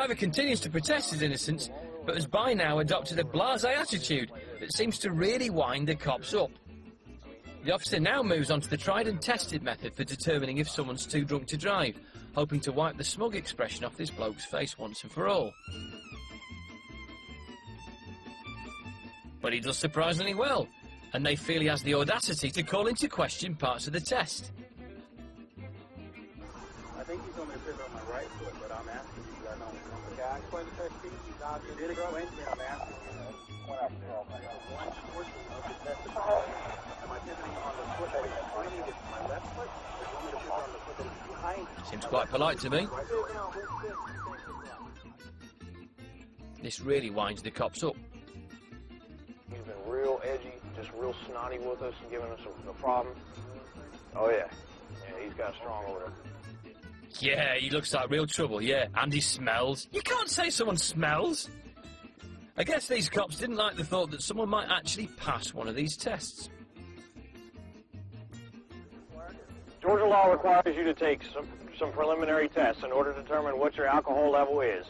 driver continues to protest his innocence, but has by now adopted a blasé attitude that seems to really wind the cops up. The officer now moves on to the tried and tested method for determining if someone's too drunk to drive, hoping to wipe the smug expression off this bloke's face once and for all. But he does surprisingly well, and they feel he has the audacity to call into question parts of the test. I think he's on the pivot on my right foot, but I'm asking you, I don't know. Okay, I explained the test to you. You did explain to me, I'm asking you. One portion of the test is, am I pivoting on the foot that is behind me, it's my left foot? Or do you want me to pivot on the foot that is behind me? Seems quite polite to me. This really winds the cops up. He's been real edgy, just real snotty with us, giving us a problem. Oh yeah, he's got a strong order. Yeah, he looks like real trouble, yeah, and he smells. You can't say someone smells. I guess these cops didn't like the thought that someone might actually pass one of these tests. Georgia law requires you to take some preliminary tests in order to determine what your alcohol level is.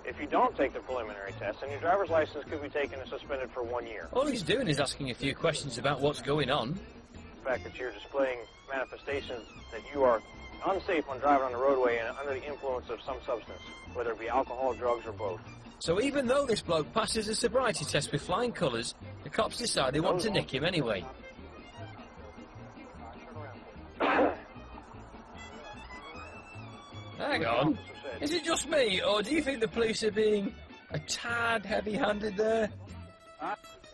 If you don't take the preliminary test, then your driver's license could be taken and suspended for 1 year. All he's doing is asking a few questions about what's going on. The fact that you're displaying manifestations that you are unsafe when driving on the roadway and under the influence of some substance, whether it be alcohol, drugs, or both. So even though this bloke passes a sobriety test with flying colours, the cops decide they want to nick him anyway. Hang on. Is it just me, or do you think the police are being a tad heavy-handed there?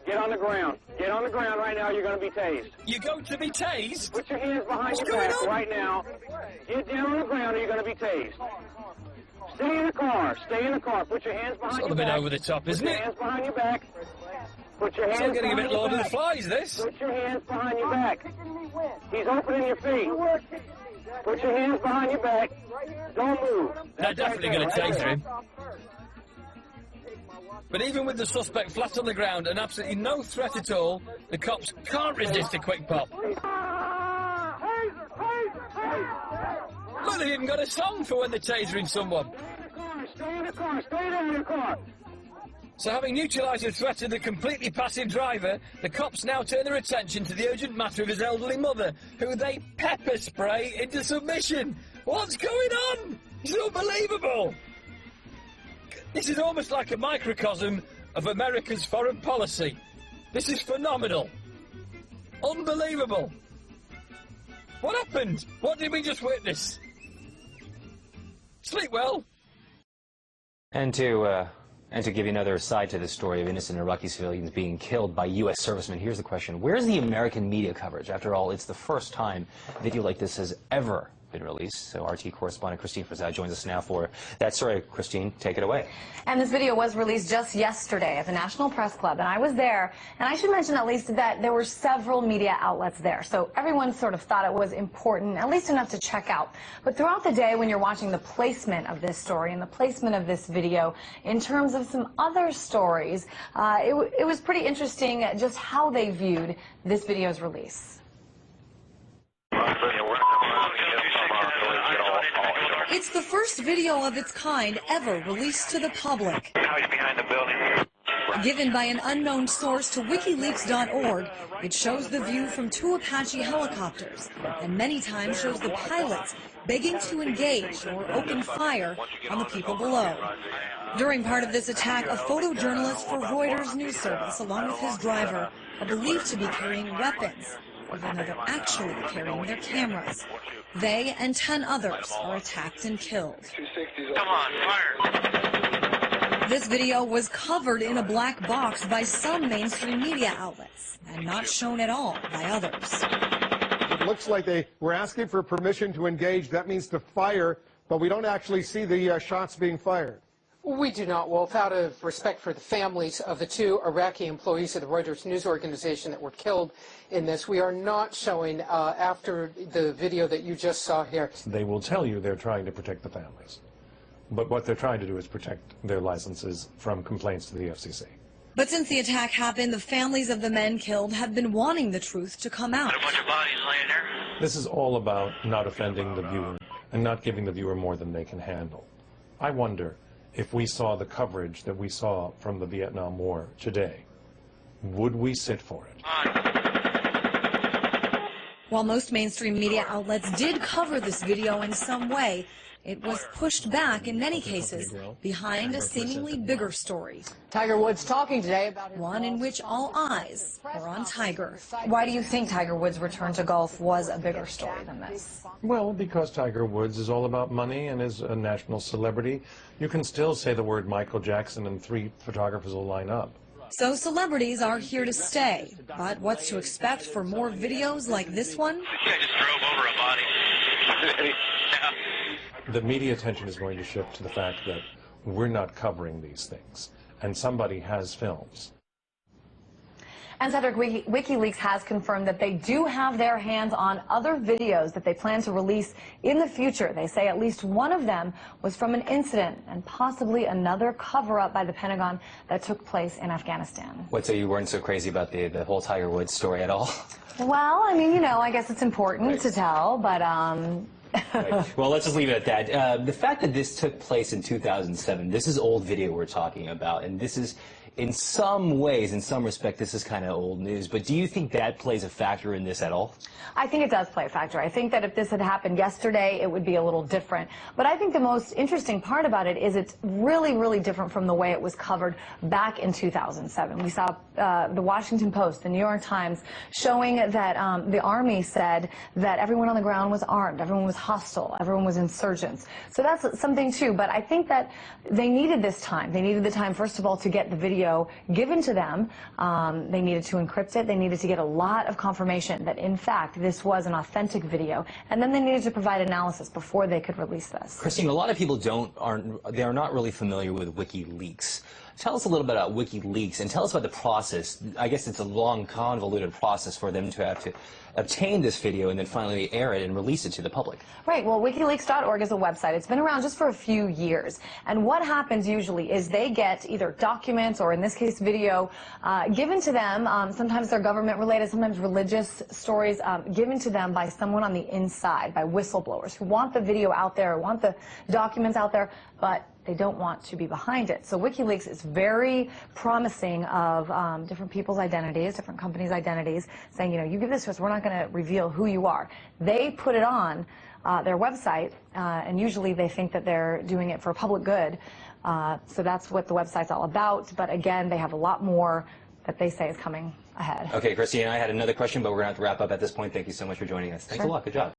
Get on the ground. Get on the ground right now. You're going to be tased. You're going to be tased? Put your hands behind your back right now. Get down on the ground or you're going to be tased. Stay in the car. Stay in the car. Put your hands behind your back. It's a bit over the top, isn't it? Put your hands behind your back. Put your hands Still getting a bit Lord of the back. Flies, this. Put your hands behind your back. He's opening your feet. Put your hands behind your back. Don't move. They're definitely going to taser him. But even with the suspect flat on the ground and absolutely no threat at all, the cops can't resist a quick pop. Look, they've even got a song for when they're tasering someone. Stay in the car. Stay there in the car. So having neutralised the threat of the completely passive driver, the cops now turn their attention to the urgent matter of his elderly mother, who they pepper spray into submission. What's going on? It's unbelievable. This is almost like a microcosm of America's foreign policy. This is phenomenal. Unbelievable. What happened? What did we just witness? Sleep well. And to give you another side to the story of innocent Iraqi civilians being killed by U.S. servicemen, here's the question. Where's the American media coverage? After all, it's the first time a video like this has ever been released. So RT correspondent Christine Frazad joins us now for that story. Christine, take it away. And this video was released just yesterday at the National Press Club, and I was there. And I should mention at least that there were several media outlets there. So everyone sort of thought it was important, at least enough to check out. But throughout the day, when you're watching the placement of this story and the placement of this video, in terms of some other stories, it was pretty interesting just how they viewed this video's release. It's the first video of its kind ever released to the public. Behind the building. Given by an unknown source to WikiLeaks.org, it shows the view from 2 Apache helicopters and many times shows the pilots begging to engage or open fire on the people below. During part of this attack, a photojournalist for Reuters news service, along with his driver, are believed to be carrying weapons, even though they're actually carrying their cameras. They and 10 others are attacked and killed. Come on, fire! This video was covered in a black box by some mainstream media outlets and not shown at all by others. It looks like they were asking for permission to engage. That means to fire, but we don't actually see the shots being fired. We do not. Well, out of respect for the families of the 2 Iraqi employees of the Reuters news organization that were killed in this, we are not showing after the video that you just saw here. They will tell you they're trying to protect the families. But what they're trying to do is protect their licenses from complaints to the FCC. But since the attack happened, the families of the men killed have been wanting the truth to come out. A bunch of bodies laying there. This is all about not offending the viewer and not giving the viewer more than they can handle. I wonder if we saw the coverage that we saw from the Vietnam War today, would we sit for it? While most mainstream media outlets did cover this video in some way, it was pushed back in many cases behind a seemingly bigger story. Tiger Woods talking today about one in which all eyes were on Tiger. Why do you think Tiger Woods' return to golf was a bigger story than this? Well, because Tiger Woods is all about money and is a national celebrity. You can still say the word Michael Jackson and 3 photographers will line up. So celebrities are here to stay. But what's to expect for more videos like this one? I just drove over a body. The media attention is going to shift to the fact that we're not covering these things, and somebody has films. And Cedric, WikiLeaks has confirmed that they do have their hands on other videos that they plan to release in the future. They say at least one of them was from an incident and possibly another cover-up by the Pentagon that took place in Afghanistan. What, so you weren't so crazy about the whole Tiger Woods story at all? Well, I mean, you know, I guess it's important to tell, but Right. Well, let's just leave it at that. The fact that this took place in 2007, this is old video we're talking about, and this is, in some ways, in some respect, this is kind of old news. But do you think that plays a factor in this at all? I think it does play a factor. I think that if this had happened yesterday, it would be a little different. But I think the most interesting part about it is it's really, really different from the way it was covered back in 2007. We saw the Washington Post, the New York Times, showing that the Army said that everyone on the ground was armed, everyone was hostile, everyone was insurgents. So that's something, too. But I think that they needed this time. They needed the time, first of all, to get the video given to them. They needed to encrypt it. They needed to get a lot of confirmation that, in fact, this was an authentic video. And then they needed to provide analysis before they could release this. Christine, a lot of people they are not really familiar with WikiLeaks. Tell us a little bit about WikiLeaks and tell us about the process. I guess it's a long, convoluted process for them to have to obtain this video and then finally air it and release it to the public. Right. Well, WikiLeaks.org is a website. It's been around just for a few years. And what happens usually is they get either documents or, in this case, video given to them. Sometimes they're government-related, sometimes religious stories given to them by someone on the inside, by whistleblowers who want the video out there, want the documents out there, but they don't want to be behind it. So WikiLeaks is very promising of different people's identities, different companies' identities, saying, you know, you give this to us, we're not going to reveal who you are. They put it on their website, and usually they think that they're doing it for public good. So that's what the website's all about. But again, they have a lot more that they say is coming ahead. Okay, Christine, I had another question, but we're going to have to wrap up at this point. Thank you so much for joining us. Thanks a lot. Good job.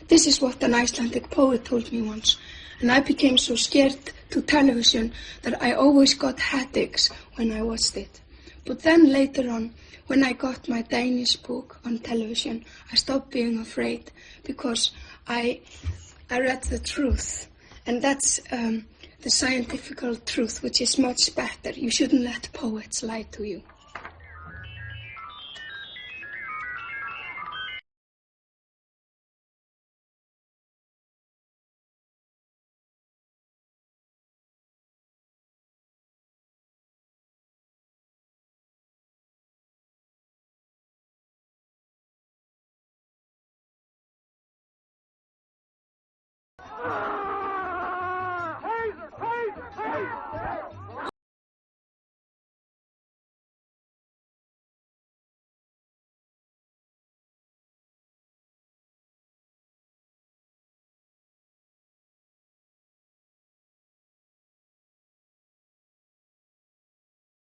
This is what an Icelandic poet told me once, and I became so scared to television that I always got headaches when I watched it. But then later on, when I got my Danish book on television, I stopped being afraid because I read the truth, and that's the scientific truth, which is much better. You shouldn't let poets lie to you.